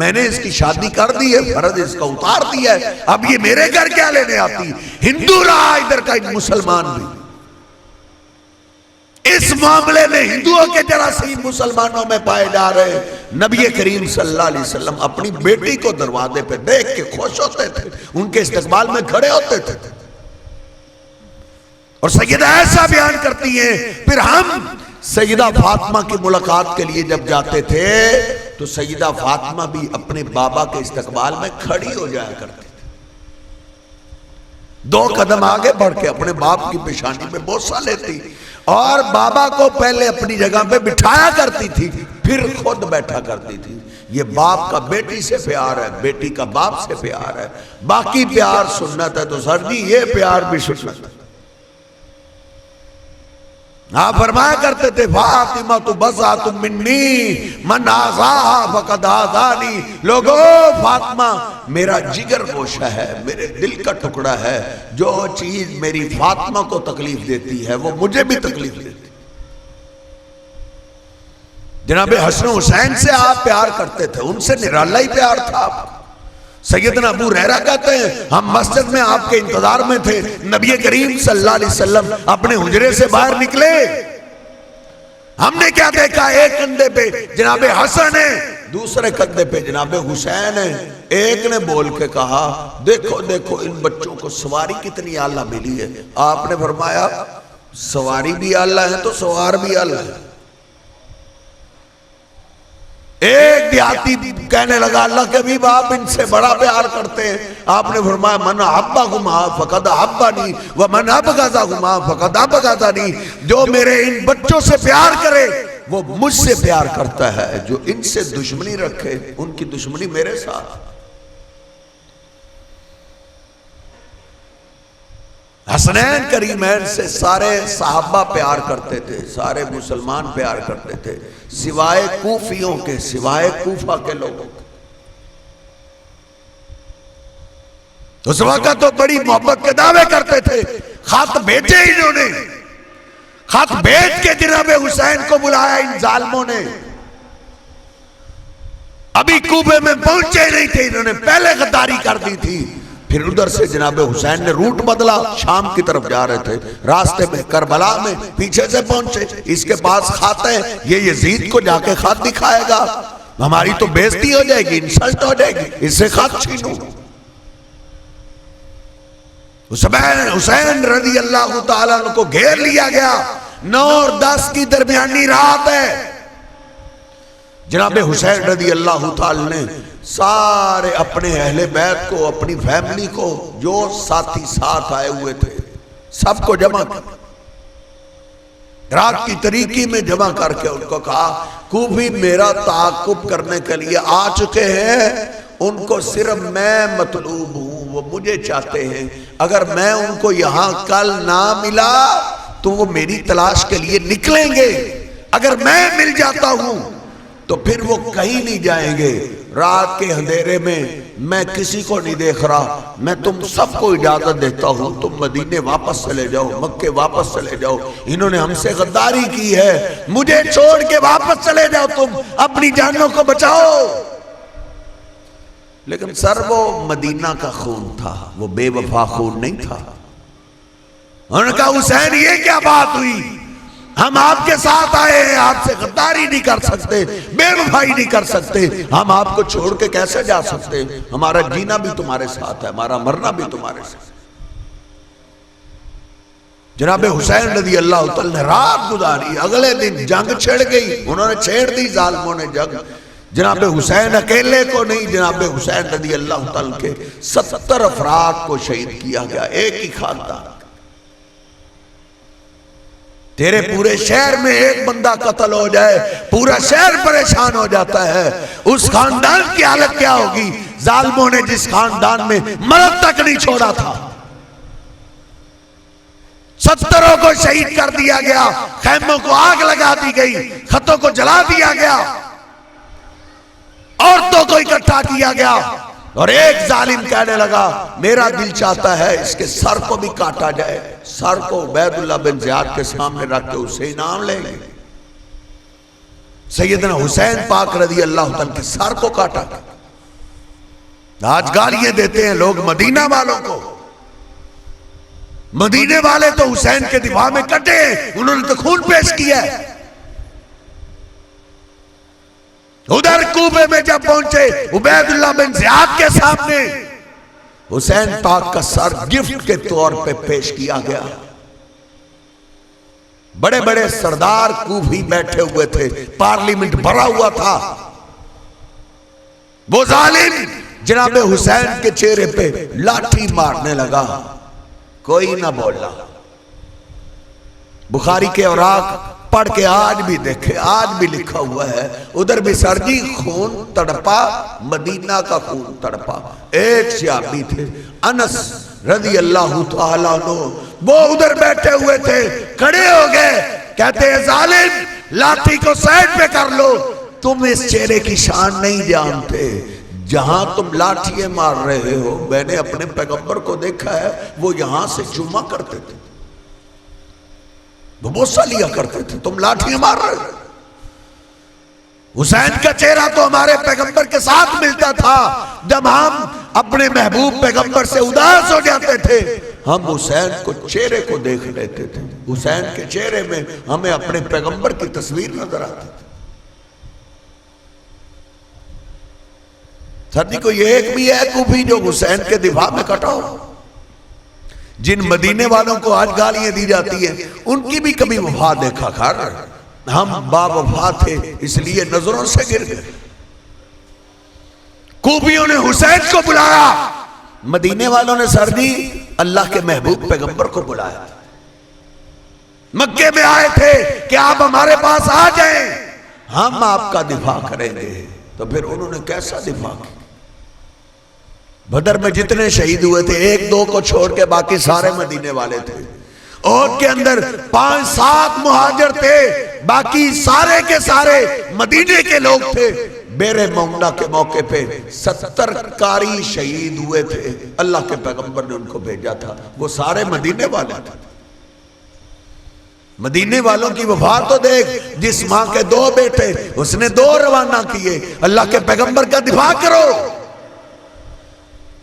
میں نے اس کی شادی کر دی ہے، فرض اس کا اتار دیا ہے، اب یہ میرے گھر کیا لینے آتی؟ ہندو رہا ادھر کا مسلمان بھی۔ اس معاملے میں ہندوؤں کے جراثیم مسلمانوں میں پائے جا رہے۔ نبی کریم صلی اللہ علیہ وسلم اپنی بیٹی کو دروازے پہ دیکھ کے خوش ہوتے تھے، ان کے استقبال میں کھڑے ہوتے تھے۔ اور سیدہ عائشہ بیان کرتی ہیں، پھر ہم سیدہ فاطمہ کی ملاقات کے لیے جب جاتے تھے تو سیدہ فاطمہ بھی اپنے بابا کے استقبال میں کھڑی ہو جایا کرتی تھی، 2 قدم آگے بڑھ کے اپنے باپ کی پیشانی پہ بوسہ لیتی اور بابا کو پہلے اپنی جگہ پہ بٹھایا کرتی تھی، پھر خود بیٹھا کرتی تھی۔ یہ باپ کا بیٹی سے پیار ہے، بیٹی کا باپ سے پیار ہے۔ باقی پیار سنت ہے تو سر جی یہ پیار بھی سنت ہے۔ آپ فرمایا کرتے تھے فاطمہ تو بضعۃ منی من آذاہا فقد آذانی، لوگو فاطمہ میرا جگر گوشہ ہے، میرے دل کا ٹکڑا ہے، جو چیز میری فاطمہ کو تکلیف دیتی ہے وہ مجھے بھی تکلیف دیتی ہے۔ جناب حسن حسین سے آپ پیار کرتے تھے، ان سے نرالا ہی پیار تھا آپ کا۔ سیدنا ابو ہریرہ کہتے ہیں ہم مسجد میں آپ کے انتظار میں تھے، نبی کریم صلی اللہ علیہ وسلم اپنے حجرے سے باہر نکلے، ہم نے کیا دیکھا؟ ایک کندھے پہ جناب حسن ہے، دوسرے کندھے پہ جناب حسین ہے۔ ایک نے بول کے کہا دیکھو دیکھو ان بچوں کو سواری کتنی اعلیٰ ملی ہے۔ آپ نے فرمایا سواری بھی اعلیٰ ہے تو سوار بھی اعلیٰ ہے۔ ایک دیہاتی کہنے لگا اللہ کے حبیب آپ ان سے بڑا پیار کرتے ہیں۔ آپ نے فرمایا من احبہما فقد احبنی ومن ابغضہما فقد ابغضنی، جو میرے ان بچوں سے پیار کرے وہ مجھ سے پیار کرتا ہے، جو ان سے دشمنی رکھے ان کی دشمنی میرے ساتھ۔ حسنین کریمین سے سارے صحابہ پیار کرتے تھے، سارے مسلمان پیار کرتے تھے، سوائے کوفیوں کے، سوائے کوفہ کے لوگوں کے۔ اس وقت تو بڑی محبت کے دعوے کرتے تھے، خط بھیجے انہوں نے، خط بھیج کے جناب حسین کو بلایا ان ظالموں نے۔ ابھی کوفے میں پہنچے نہیں تھے، انہوں نے پہلے غداری کر دی تھی۔ پھر ادھر سے جناب حسین نے روٹ بدلا، شام کی طرف جا رہے تھے، راستے میں کربلا میں پیچھے سے پہنچے، اس کے پاس خط ہے، یہ یزید کو جا کے خط دکھائے گا، ہماری تو بے عزتی ہو جائے گی، انسلٹ ہو جائے گی، اس سے خط چھینو۔ حسین رضی اللہ تعالیٰ عنہ کو گھیر لیا گیا، 9 اور 10 کی درمیانی رات ہے۔ جناب حسین رضی اللہ تعالیٰ نے سارے اپنے اہل بیت کو، اپنی فیملی کو، جو ساتھی ساتھ آئے ہوئے تھے سب کو جمع کر، رات کی تاریکی میں جمع کر کے ان کو کہا کوفی میرا تعاقب کرنے کے لیے آ چکے ہیں، ان کو صرف میں مطلوب ہوں، وہ مجھے چاہتے ہیں، اگر میں ان کو یہاں کل نہ ملا تو وہ میری تلاش کے لیے نکلیں گے، اگر میں مل جاتا ہوں تو پھر وہ کہیں نہیں جائیں گے۔ رات کے اندھیرے میں میں کسی کو نہیں دیکھ رہا، میں تم سب کو اجازت دیتا ہوں تم مدینے واپس چلے جاؤ، مکے واپس چلے جاؤ، انہوں نے ہم سے غداری کی ہے، مجھے چھوڑ کے واپس چلے جاؤ، تم اپنی جانوں کو بچاؤ۔ لیکن سر وہ مدینہ کا خون تھا، وہ بے وفا خون نہیں تھا۔ انہوں نے کہا حسین یہ کیا بات ہوئی، ہم آپ کے ساتھ آئے ہیں، آپ سے غداری نہیں کر سکتے، بے وفائی نہیں کر سکتے، ہم آپ کو چھوڑ کے کیسے جا سکتے، ہمارا جینا بھی تمہارے ساتھ ہے، ہمارا مرنا بھی تمہارے ساتھ ہے۔ جناب حسین رضی اللہ تعالیٰ نے رات گزاری، اگلے دن جنگ چھڑ گئی، انہوں نے چھیڑ دی ظالموں نے جنگ۔ جناب حسین اکیلے کو نہیں، جناب حسین رضی اللہ تعالیٰ کے 70 افراد کو شہید کیا گیا، ایک ہی خاندان۔ تیرے پورے شہر میں ایک بندہ قتل ہو جائے پورا شہر پریشان ہو جاتا ہے، اس خاندان کی حالت کیا ہوگی؟ ظالموں نے جس خاندان میں مرد تک نہیں چھوڑا تھا، 70 کو شہید کر دیا گیا، خیموں کو آگ لگا دی گئی، خطوں کو جلا دیا گیا، عورتوں کو اکٹھا کیا گیا، اور ایک ظالم کہنے لگا میرا دل چاہتا ہے اس کے سر کو بھی کاٹا جائے، سر کو عبید اللہ بن زیاد کے سامنے رکھ کے اسے انعام لیں گے۔ سیدنا حسین پاک رضی اللہ تعالیٰ کے سر کو کاٹا۔ آج گالیاں دیتے ہیں لوگ مدینہ والوں کو، مدینے والے تو حسین کے دفاع میں کٹے ہیں، انہوں نے تو خون پیش کیا ہے۔ ادھر کوفے میں جب پہنچے عبید اللہ بن زیاد کے سامنے حسین پاک کا سر گفٹ کے طور پہ پیش کیا گیا۔ بڑے بڑے سردار کوفی بیٹھے ہوئے تھے، پارلیمنٹ بھرا ہوا تھا، وہ ظالم جناب حسین کے چہرے پہ لاٹھی مارنے لگا، کوئی نہ بولا۔ بخاری کے اوراق پڑھ کے آج بھی دیکھے، آج بھی لکھا ہوا ہے، ادھر بھی سرجی خون تڑپا، مدینہ کا خون تڑپا۔ ایک صحابی تھے انس رضی اللہ تعالیٰ عنہ، وہ ادھر بیٹھے ہوئے تھے، کھڑے ہو گئے، کہتے ہیں ظالم لاٹھی کو سائڈ پہ کر لو، تم اس چہرے کی شان نہیں جانتے، جہاں تم لاٹھیاں مار رہے ہو میں نے اپنے پیغمبر کو دیکھا ہے، وہ یہاں سے جمعہ کرتے تھے، وہ بوسہ لیا کرتے تھے، تم لاٹھیاں مار رہے ہو۔ حسین کا چہرہ تو ہمارے پیغمبر کے ساتھ ملتا تھا، جب ہم اپنے محبوب پیغمبر سے اداس ہو جاتے تھے ہم حسین کو چہرے کو دیکھ لیتے تھے، حسین کے چہرے میں ہمیں اپنے پیغمبر کی تصویر نظر آتی تھی۔ سردی کو یہ ایک بھی ہے کوفی جو حسین کے دفاع میں کٹا ہو، جن مدینے والوں کو آج گالیاں دی جاتی ہیں ان کی بھی کبھی وفا دیکھا کر، ہم با وفا تھے اس لیے نظروں سے گر گئے۔ کوفیوں نے حسین کو بلایا، مدینے والوں نے سردی اللہ کے محبوب پیغمبر کو بلایا، مکے میں آئے تھے کہ آپ ہمارے پاس آ جائیں ہم آپ کا دفاع کریں گے، تو پھر انہوں نے کیسا دفاع کیا؟ بدر میں جتنے شہید ہوئے تھے ایک دو کو چھوڑ کے باقی سارے مدینے والے تھے، احد کے اندر 5-7 مہاجر تھے، باقی سارے کے سارے مدینے کے لوگ تھے۔ بیر مومنہ کے موقع پہ 70 قاری شہید ہوئے تھے، اللہ کے پیغمبر نے ان کو بھیجا تھا، وہ سارے مدینے والے تھے۔ مدینے والوں کی وفا تو دیکھ، جس ماں کے 2 بیٹے اس نے 2 روانہ کیے، اللہ کے پیغمبر کا دفاع کرو۔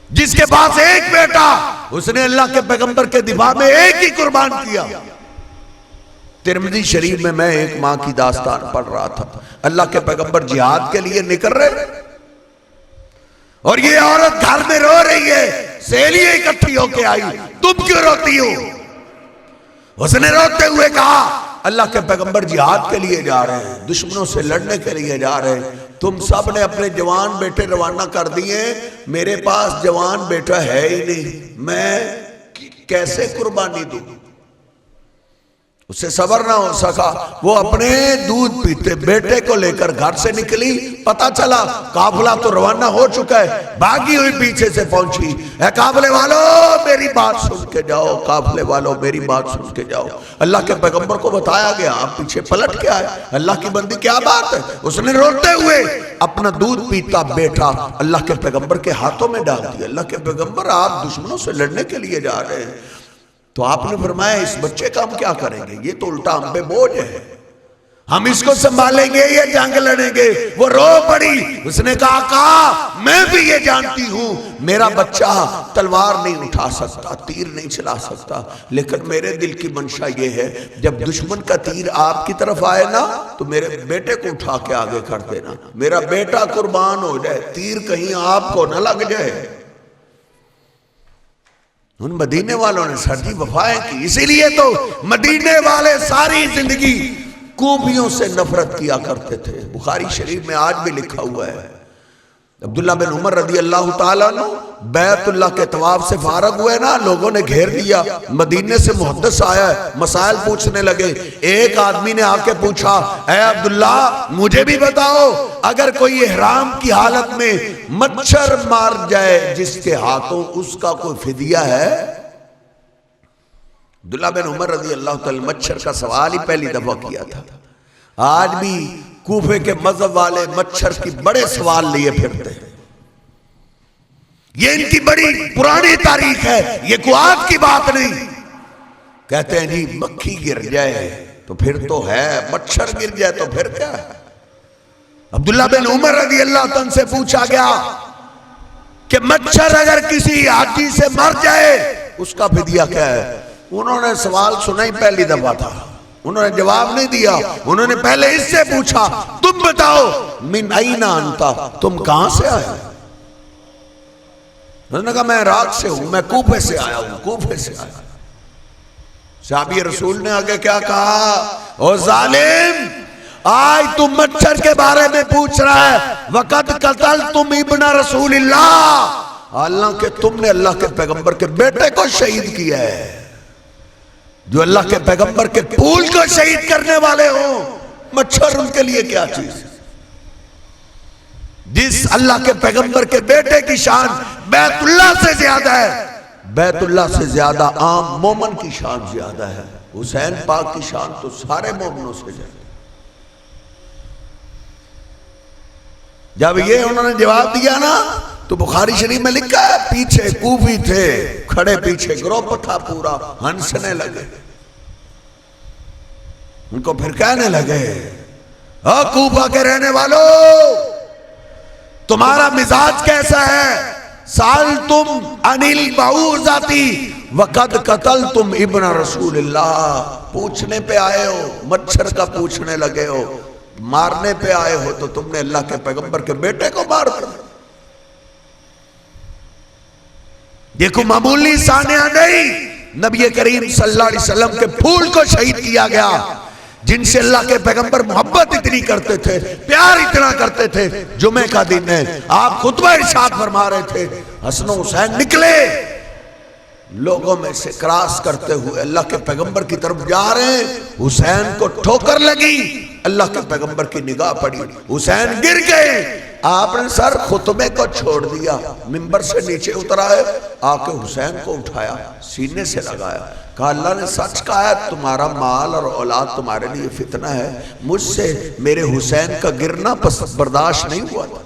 جس کے پاس ایک بیٹا اس نے اللہ کے پیغمبر کے دفاع میں ایک ہی قربان کیا۔ ترمذی شریف میں میں ایک ماں کی داستان پڑھ رہا تھا، اللہ کے پیغمبر جہاد کے لیے نکل رہے اور یہ عورت گھر میں رو رہی ہے، سہیلیاں اکٹھی ہو کے آئی، تم کیوں روتی ہو؟ اس نے روتے ہوئے کہا اللہ کے پیغمبر جہاد کے لیے جا رہے ہیں، دشمنوں سے لڑنے کے لیے جا رہے ہیں، تم سب نے اپنے جوان بیٹے روانہ کر دیے، میرے پاس جوان بیٹا ہے ہی نہیں، میں کیسے قربانی دوں؟ اس سے صبر نہ ہو سکا، وہ اپنے دودھ پیتے بیٹے کو لے کر گھر سے نکلی، پتا چلا قافلہ تو روانہ ہو چکا ہے، بھاگی ہوئی پیچھے سے پہنچی، اے قافلے والو میری بات سن کے جاؤ، قافلے والو میری بات سن کے جاؤ۔ اللہ کے پیغمبر کو بتایا گیا، آپ پیچھے پلٹ کے آئے، اللہ کی بندی کیا بات ہے؟ اس نے روتے ہوئے اپنا دودھ پیتا بیٹا اللہ کے پیغمبر کے ہاتھوں میں ڈال دیا۔ اللہ کے پیغمبر آپ دشمنوں سے لڑنے کے لیے جا رہے ہیں، تو آپ نے فرمایا اس بچے کا ہم کیا کریں گے؟ یہ تو الٹا ہم پہ بوجھ ہے، ہم اس کو سنبھالیں گے یا جنگ لڑیں گے؟ وہ رو پڑی، اس نے کہا میں بھی یہ جانتی ہوں میرا بچہ تلوار نہیں اٹھا سکتا، تیر نہیں چلا سکتا، لیکن میرے دل کی منشا یہ ہے جب دشمن کا تیر آپ کی طرف آئے نا تو میرے بیٹے کو اٹھا کے آگے کر دینا، میرا بیٹا قربان ہو جائے، تیر کہیں آپ کو نہ لگ جائے۔ ان مدینے والوں نے سردی وفائیں کی، اسی لیے تو مدینے والے ساری زندگی کوفیوں سے نفرت کیا کرتے تھے۔ بخاری شریف میں آج بھی لکھا ہوا ہے، عبداللہ بن عمر رضی اللہ تعالیٰ عنہ بیت اللہ کے طواف سے فارغ ہوئے نا، لوگوں نے گھیر دیا، مدینے سے محدث آیا ہے، مسائل پوچھنے لگے۔ ایک آدمی نے آ کے پوچھا اے عبداللہ مجھے بھی بتاؤ، اگر کوئی احرام کی حالت میں مچھر مار جائے جس کے ہاتھوں، اس کا کوئی فدیہ ہے؟ عبداللہ بن عمر رضی اللہ تعالیٰ مچھر کا سوال ہی پہلی دفعہ کیا تھا۔ آج بھی کوفے کے مذہب والے مچھر کی بڑے سوال لیے پھرتے ہیں، یہ ان کی بڑی پرانی تاریخ ہے، یہ کوئی آج کی بات نہیں۔ کہتے ہیں جی مکھی گر جائے تو پھر تو ہے، مچھر گر جائے تو پھر کیا ہے؟ عبداللہ بن عمر رضی اللہ عنہ سے پوچھا گیا کہ مچھر اگر کسی حاجی سے مر جائے اس کا فدیہ کیا ہے؟ انہوں نے سوال سنا ہی پہلی دفعہ تھا، انہوں نے جواب نہیں دیا، انہوں نے پہلے اس سے پوچھا تم بتاؤ من این انتا، تم کہاں سے آئے؟ انہوں نے کہا میں عراق سے ہوں، میں کوفے سے آیا ہوں، کوفے سے آیا۔ صحابی رسول نے آگے کیا کہا؟ او ظالم، آج تم مچھر کے بارے میں پوچھ رہا ہے وقت قتل تم ابن رسول اللہ، حالانکہ تم نے اللہ کے پیغمبر کے بیٹے کو شہید کیا ہے۔ جو اللہ کے پیغمبر کے پھول کو شہید کرنے والے ہوں، مچھر ان کے لیے کیا چیز ہے؟ جس اللہ کے پیغمبر کے بیٹے کی شان بیت اللہ سے زیادہ ہے، بیت اللہ سے زیادہ عام مومن کی شان زیادہ ہے۔ حسین پاک کی شان تو سارے مومنوں سے زیادہ۔ جب یہ انہوں نے جواب دیا نا تو بخاری شریف میں لکھا ہے پیچھے کوفی تھے کھڑے، پیچھے گروپ تھا پورا، ہنسنے لگے۔ ان کو پھر کہنے لگے کوفہ کے رہنے والوں، تمہارا مزاج کیسا ہے؟ سالتم انل بعوذتی وقد قتلتم ابن رسول اللہ، پوچھنے پہ آئے ہو، مچھر کا پوچھنے لگے ہو، مارنے پہ آئے ہو تو تم نے اللہ کے پیغمبر کے بیٹے کو مار دیا۔ دیکھو معمولی سانحہ نہیں، نبی کریم صلی اللہ علیہ وسلم کے پھول کو شہید کیا گیا، جن سے اللہ کے پیغمبر محبت اتنی کرتے تھے، پیار اتنا کرتے تھے۔ جمعہ کا دن ہے، آپ خطبہ ارشاد فرما رہے تھے، حسن و حسین نکلے لوگوں میں سے کراس کرتے ہوئے اللہ کے پیغمبر کی طرف جا رہے ہیں، حسین کو ٹھوکر لگی، اللہ کے پیغمبر کی نگاہ پڑی، حسین گر گئے۔ آپ نے سر خطبے کو چھوڑ دیا، منبر سے نیچے اترا ہے، آ کے حسین کو اٹھایا، سینے سے لگایا، کہا اللہ نے سچ کہا ہے، تمہارا مال اور اولاد تمہارے لیے فتنہ ہے، مجھ سے میرے حسین کا گرنا برداشت نہیں ہوا تھا۔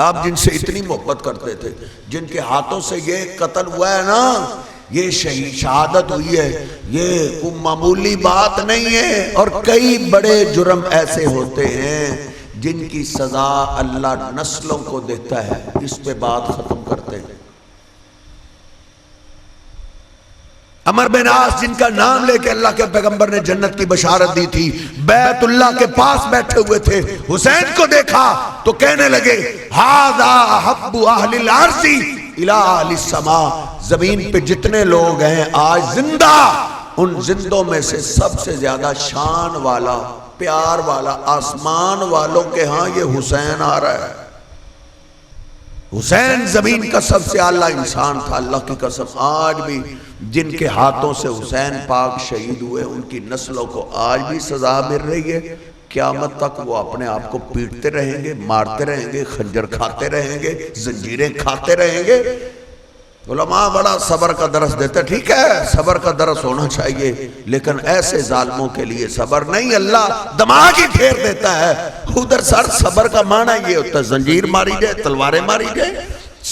آپ جن سے اتنی محبت کرتے تھے، جن کے ہاتھوں سے یہ قتل ہوا ہے نا، یہ شہادت ہوئی ہے، یہ کوئی معمولی بات نہیں ہے۔ اور کئی بڑے جرم ایسے ہوتے ہیں جن کی سزا اللہ نسلوں کو دیتا ہے۔ اس پہ بات ختم کرتے ہیں۔ عمر بن عاص جن کا نام لے کے اللہ کے پیغمبر نے جنت کی بشارت دی تھی، بیت اللہ کے پاس بیٹھے ہوئے تھے، حسین کو دیکھا تو کہنے لگے ھذا حب اہل الارض الی اہل السماء، زمین پہ جتنے لوگ ہیں آج زندہ، ان زندوں میں سے سب سے زیادہ شان والا، پیار والا آسمان والوں کے ہاں یہ حسین آ رہا ہے۔ حسین زمین کا سب سے اعلیٰ انسان تھا، اللہ کی قسم آج بھی جن کے ہاتھوں سے حسین پاک شہید ہوئے ان کی نسلوں کو آج بھی سزا مل رہی ہے۔ قیامت تک وہ اپنے آپ کو پیٹتے رہیں گے، مارتے رہیں گے، خنجر کھاتے رہیں گے، زنجیریں کھاتے رہیں گے۔ علماء بڑا صبر کا درس دیتے، ٹھیک ہے صبر کا درس ہونا چاہیے، لیکن ایسے ظالموں کے لیے صبر نہیں، اللہ دماغ ہی پھیر دیتا ہے۔ ادھر سر صبر کا معنی یہ ہوتا ہے زنجیر ماری جائے، تلواریں ماری جائے،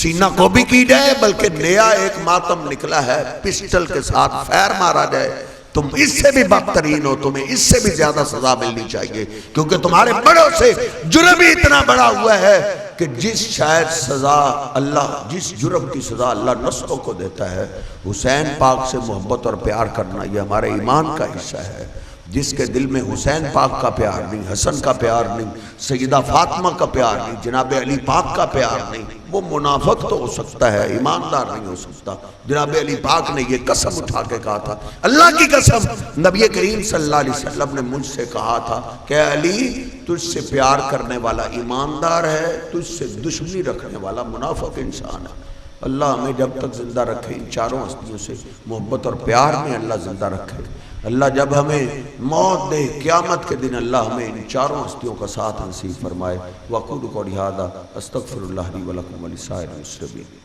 سینہ کو بھی کی جائے، بلکہ نیا ایک ماتم نکلا ہے، پسٹل کے ساتھ فائر مارا جائے۔ تم اس سے بھی بدترین ہو، تمہیں اس سے بھی زیادہ سزا ملنی چاہیے، کیونکہ تمہارے بڑوں سے جرم ہی اتنا بڑا ہوا ہے کہ جس شاید سزا اللہ، جس جرم کی سزا اللہ نسلوں کو دیتا ہے۔ حسین پاک سے محبت اور پیار کرنا یہ ہمارے ایمان کا حصہ ہے۔ جس کے دل میں حسین پاک کا پیار نہیں، حسن کا پیار نہیں، سیدہ فاطمہ کا پیار نہیں، جناب علی پاک کا پیار نہیں، وہ منافق تو ہو سکتا ہے، ایماندار نہیں ہو سکتا۔ جناب علی پاک نے یہ قسم اٹھا کے کہا تھا، اللہ کی قسم نبی کریم صلی اللہ علیہ وسلم نے مجھ سے کہا تھا کہ علی تجھ سے پیار کرنے والا ایماندار ہے، تجھ سے دشمنی رکھنے والا منافق انسان ہے۔ اللہ ہمیں جب تک زندہ رکھے ان چاروں ہستیوں سے محبت اور پیار میں اللہ زندہ رکھے۔ اللہ جب ہمیں موت دے قیامت کے دن اللہ ہمیں ان چاروں ہستیوں کا ساتھ نصیب فرمائے۔ وَقُولُ قَوْلِي هَٰذَا أَسْتَغْفِرُ اللَّهَ لِي وَلَكُمْ وَلِسَائِرِ الْمُسْلِمِينَ۔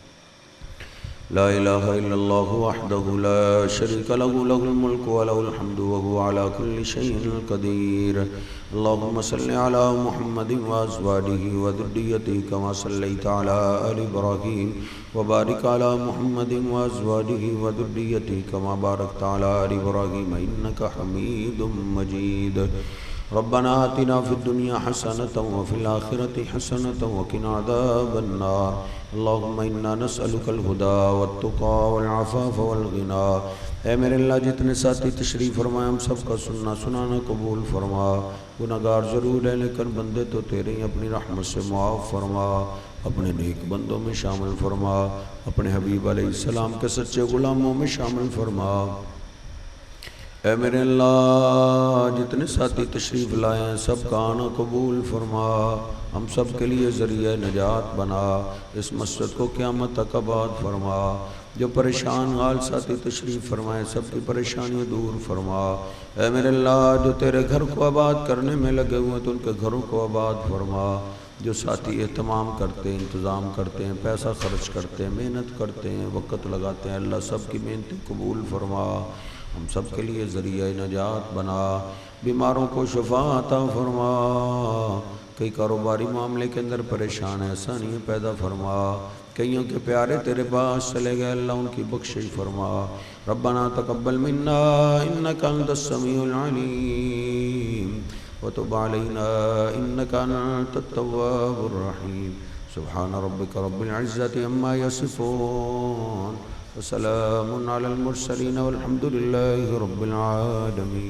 لا الہ الا اللہ وحدہ لا شریک لہ لہ الملک ولہ الحمد وہو علی کل شیء قدیر۔ اللہم صلی علی محمد وازواجہ وذریتہ کما صلیت علی آل ابراہیم وبارک علی محمد وازواجہ وذریتہ کما بارکت علی آل ابراہیم انک حمید مجید۔ ربنا آتنا فی الدنیا حسنة وفی الآخرة حسنة وقنا عذاب النار۔ اللہم انا نسألک الہدى والتقى والعفاف والغنى۔ اے میرے اللہ جتنے ساتھی تشریف فرمائے ہم سب کا سننا سنانا قبول فرما۔ گناہگار ضرور ہے لیکن بندے تو تیرے ہی، اپنی رحمت سے معاف فرما، اپنے نیک بندوں میں شامل فرما، اپنے حبیب علیہ السلام کے سچے غلاموں میں شامل فرما۔ اے میرے اللہ جتنے ساتھی تشریف لائے ہیں سب کا آنا قبول فرما، ہم سب کے لیے ذریعہ نجات بنا، اس مسجد کو قیامت تک آباد فرما، جو پریشان حال ساتھی تشریف فرمائے سب کی پریشانیاں دور فرما۔ اے میرے اللہ جو تیرے گھر کو آباد کرنے میں لگے ہوئے ہیں تو ان کے گھروں کو آباد فرما، جو ساتھی اہتمام کرتے ہیں، انتظام کرتے ہیں، پیسہ خرچ کرتے ہیں، محنت کرتے ہیں، وقت لگاتے ہیں، اللہ سب کی محنتیں قبول فرما، ہم سب کے لیے ذریعہ نجات بنا، بیماروں کو شفا عطا فرما، کئی کاروباری معاملے کے اندر پریشان ہیں آسانیاں پیدا فرما، کئیوں کے پیارے تیرے پاس چلے گئے اللہ ان کی بخشش فرما۔ ربنا تقبل منا انک انت السمیع العلیم وتب علینا انک انت التواب الرحیم۔ سبحان ربک رب العزت عما یصفون وسلام علی المرسلین والحمد للہ رب العالمین۔